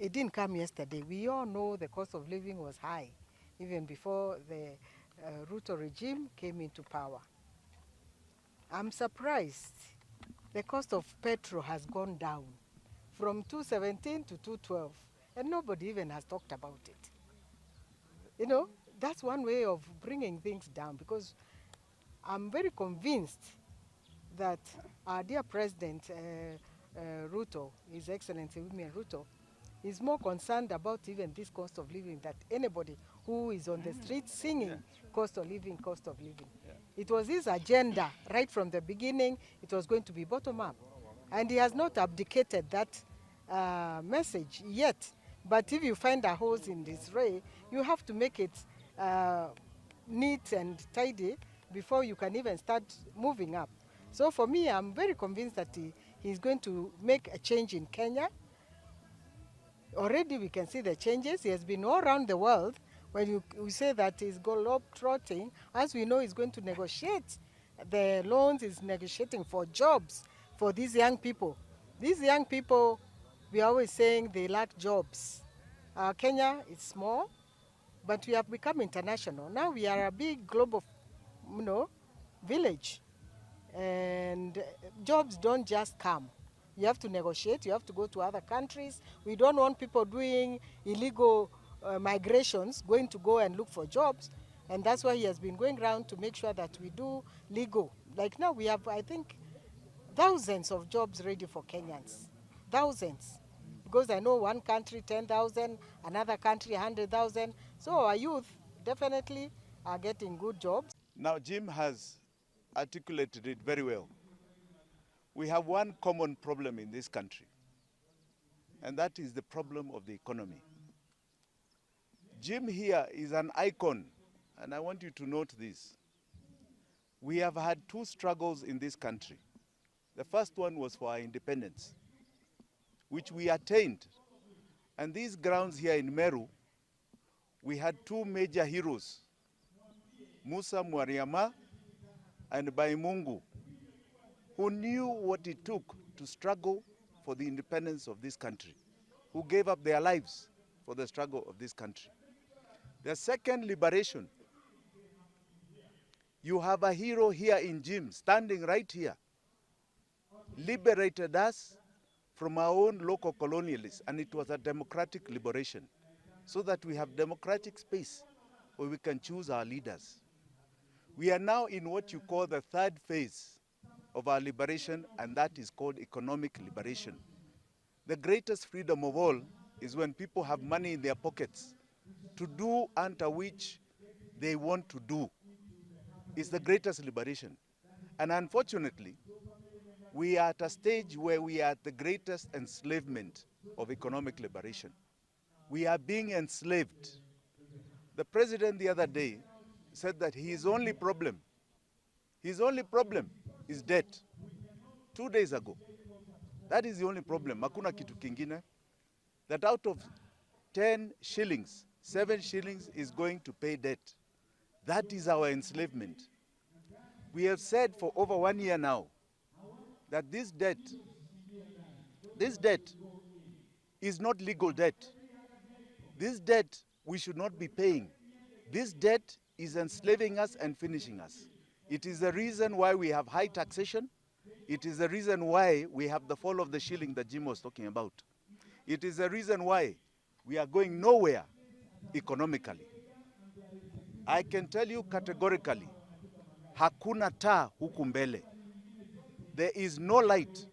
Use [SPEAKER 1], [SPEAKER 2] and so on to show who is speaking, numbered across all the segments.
[SPEAKER 1] it didn't come yesterday. We all know the cost of living was high, even before the Ruto regime came into power. I'm surprised the cost of petrol has gone down from 217 to 212, and nobody even has talked about it. You know, that's one way of bringing things down, because I'm very convinced that our dear President Ruto, His Excellency William Ruto, is more concerned about even this cost of living than anybody who is on the street singing cost of living, cost of living. It was his agenda right from the beginning. It was going to be bottom up. And he has not abdicated that message yet. But if you find a holes in this ray, you have to make it neat and tidy before you can even start moving up. So for me, I'm very convinced that he's going to make a change in Kenya. Already we can see the changes. He has been all around the world. When we say that he's globe-trotting, as we know, he's going to negotiate the loans, he's negotiating for jobs for these young people. These young people, we are always saying they lack jobs. Kenya is small, but we have become international. Now we are a big global, village. And jobs don't just come. You have to negotiate, you have to go to other countries. We don't want people doing illegal migrations, going to go and look for jobs. And that's why he has been going around to make sure that we do legal. Like now we have, I think, thousands of jobs ready for Kenyans. Thousands. Because I know one country 10,000, another country 100,000. So our youth definitely are getting good jobs.
[SPEAKER 2] Now Jim has articulated it very well. We have one common problem in this country, and that is the problem of the economy. Jim here is an icon, and I want you to note this. We have had two struggles in this country. The first one was for our independence, which we attained. And these grounds here in Meru, we had two major heroes, Musa Mwariama and Baimungu, who knew what it took to struggle for the independence of this country, who gave up their lives for the struggle of this country. The second liberation, you have a hero here in Jim, standing right here, liberated us from our own local colonialists, and it was a democratic liberation, so that we have democratic space where we can choose our leaders. We are now in what you call the third phase of our liberation, and that is called economic liberation. The greatest freedom of all is when people have money in their pockets to do unto which they want to do. It's the greatest liberation. And unfortunately, we are at a stage where we are at the greatest enslavement of economic liberation. We are being enslaved. The president the other day said that his only problem is debt. 2 days ago. That is the only problem. Hakuna kitu kingine. That out of 10 shillings, 7 shillings is going to pay debt. That is our enslavement. We have said for over 1 year now that this debt is not legal debt. This debt we should not be paying. This debt is enslaving us and finishing us. It is the reason why we have high taxation. It is the reason why we have the fall of the shilling that Jim was talking about. It is the reason why we are going nowhere economically. I can tell you categorically, hakuna taa huku mbele. There is no light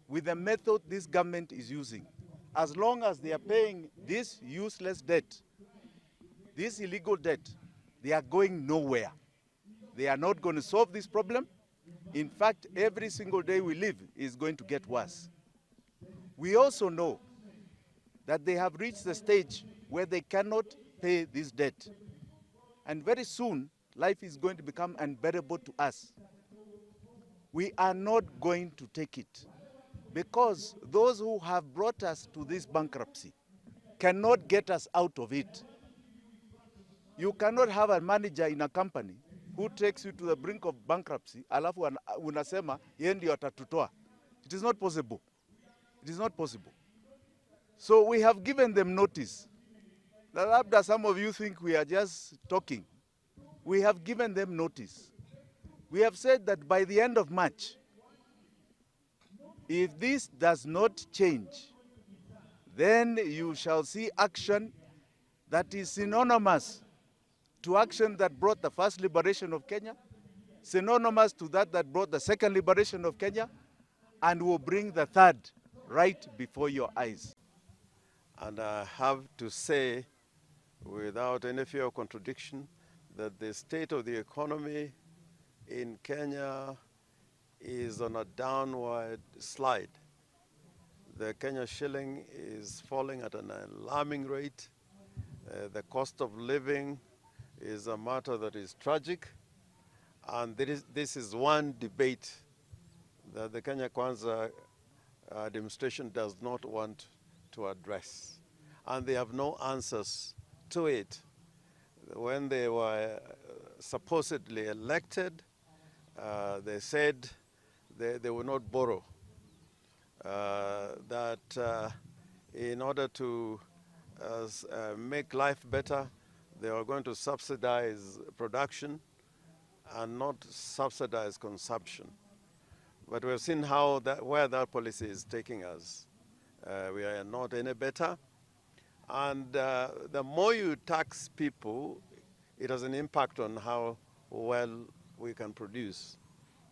[SPEAKER 2] with the method this government is using. As long as they are paying this useless debt, this illegal debt, they are going nowhere. They are not going to solve this problem. In fact, every single day we live is going to get worse. We also know that they have reached the stage where they cannot pay this debt. And very soon, life is going to become unbearable to us. We are not going to take it, because those who have brought us to this bankruptcy cannot get us out of it. You cannot have a manager in a company who takes you to the brink of bankruptcy, alafu unasema yeye ndio atatutoa. It is not possible. It is not possible. So we have given them notice. Labda some of you think we are just talking. We have given them notice. We have said that by the end of March, if this does not change, then you shall see action that is synonymous to action that brought the first liberation of Kenya, synonymous to that brought the second liberation of Kenya, and will bring the third right before your eyes.
[SPEAKER 3] And I have to say, without any fear of contradiction, that the state of the economy in Kenya is on a downward slide. The Kenya shilling is falling at an alarming rate. The cost of living is a matter that is tragic. And this is one debate that the Kenya Kwanza administration does not want to address. And they have no answers to it. When they were supposedly elected, they said they would not borrow. That in order to make life better, they are going to subsidize production and not subsidize consumption. But we've seen where that policy is taking us. We are not any better. And the more you tax people, it has an impact on how well we can produce.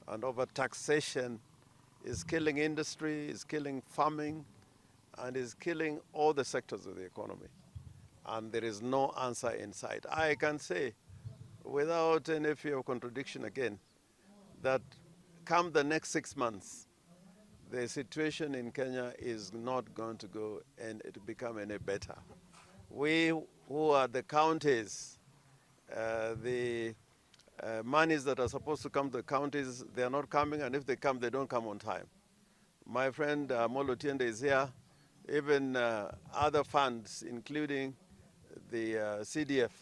[SPEAKER 3] And over-taxation is killing industry, is killing farming, and is killing all the sectors of the economy. And there is no answer in sight. I can say, without any fear of contradiction again, that come the next 6 months, the situation in Kenya is not going to go and to become any better. We who are the counties, the monies that are supposed to come to the counties, they are not coming, and if they come, they don't come on time. My friend Amolo&Orengo is here. Even other funds, including the CDF,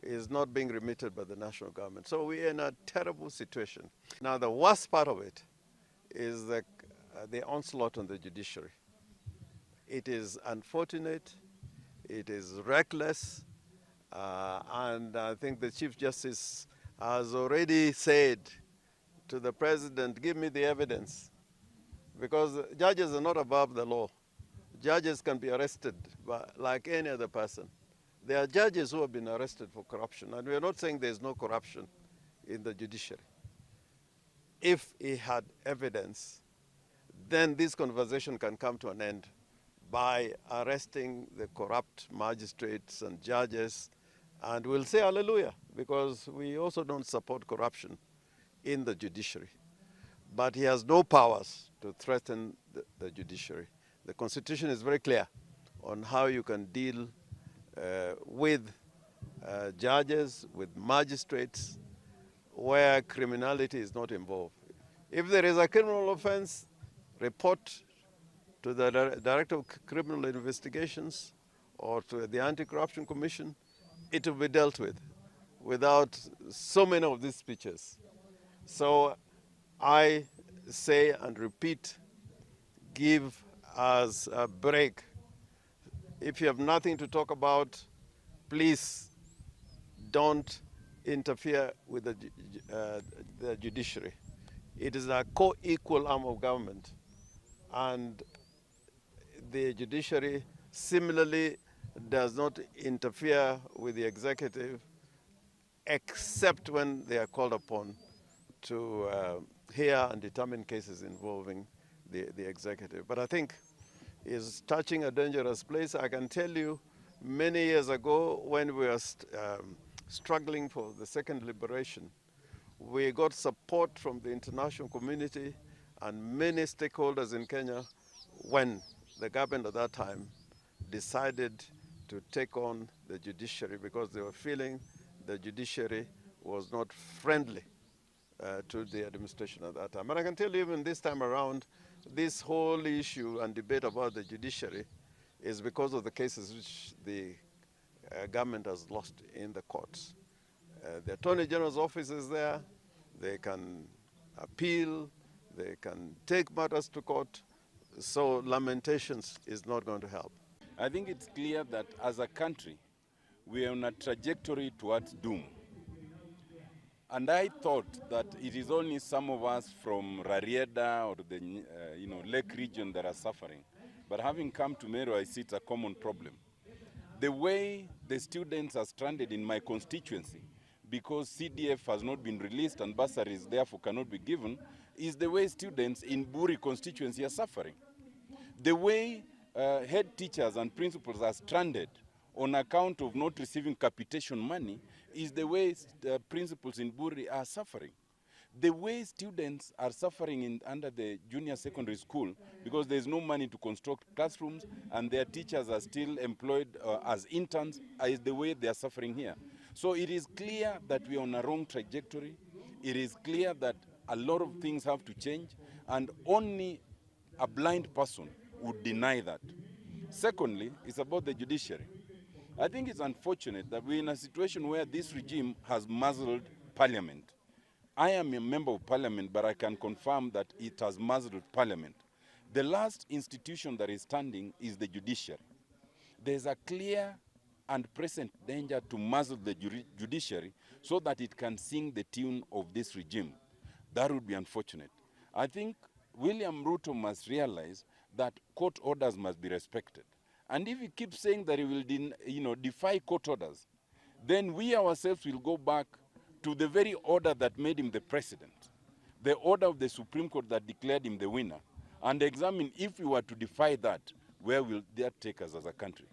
[SPEAKER 3] is not being remitted by the national government. So we are in a terrible situation. Now, the worst part of it is the onslaught on the judiciary. It is unfortunate, it is reckless, and I think the Chief Justice has already said to the President, give me the evidence, because judges are not above the law. Judges can be arrested like any other person. There are judges who have been arrested for corruption, and we are not saying there's no corruption in the judiciary. If he had evidence, then this conversation can come to an end by arresting the corrupt magistrates and judges, and we'll say hallelujah, because we also don't support corruption in the judiciary. But he has no powers to threaten the judiciary. The Constitution is very clear on how you can deal with judges, with magistrates, where criminality is not involved. If there is a criminal offense, report to the Director of Criminal Investigations or to the Anti-Corruption Commission. It will be dealt with without so many of these speeches. So I say and repeat, give us a break. If you have nothing to talk about, please don't interfere with the judiciary. It is a co-equal arm of government. And the judiciary similarly does not interfere with the executive except when they are called upon to hear and determine cases involving the executive. But I think it's touching a dangerous place. I can tell you, many years ago, when we were struggling for the second liberation, we got support from the international community and many stakeholders in Kenya when the government at that time decided to take on the judiciary, because they were feeling the judiciary was not friendly to the administration at that time. And I can tell you, even this time around, this whole issue and debate about the judiciary is because of the cases which the government has lost in the courts. The Attorney General's office is there. They can appeal. They can take matters to court. So lamentations is not going to help.
[SPEAKER 4] I think it's clear that as a country, we are on a trajectory towards doom. And I thought that it is only some of us from Rarieda or the Lake region that are suffering. But having come to Meru, I see it's a common problem. The way the students are stranded in my constituency because CDF has not been released and bursaries therefore cannot be given is the way students in Buri constituency are suffering. The way head teachers and principals are stranded on account of not receiving capitation money is the way principals in Buri are suffering. The way students are suffering under the junior secondary school because there's no money to construct classrooms and their teachers are still employed as interns is the way they are suffering here. So it is clear that we are on a wrong trajectory. It is clear that a lot of things have to change and only a blind person would deny that. Secondly, it's about the judiciary. I think it's unfortunate that we're in a situation where this regime has muzzled parliament. I am a member of parliament, but I can confirm that it has muzzled parliament. The last institution that is standing is the judiciary. There's a clear and present danger to muzzle the judiciary so that it can sing the tune of this regime. That would be unfortunate. I think William Ruto must realize that court orders must be respected. And if he keeps saying that he will defy court orders, then we ourselves will go back to the very order that made him the president, the order of the Supreme Court that declared him the winner, and examine if we were to defy that, where will that take us as a country?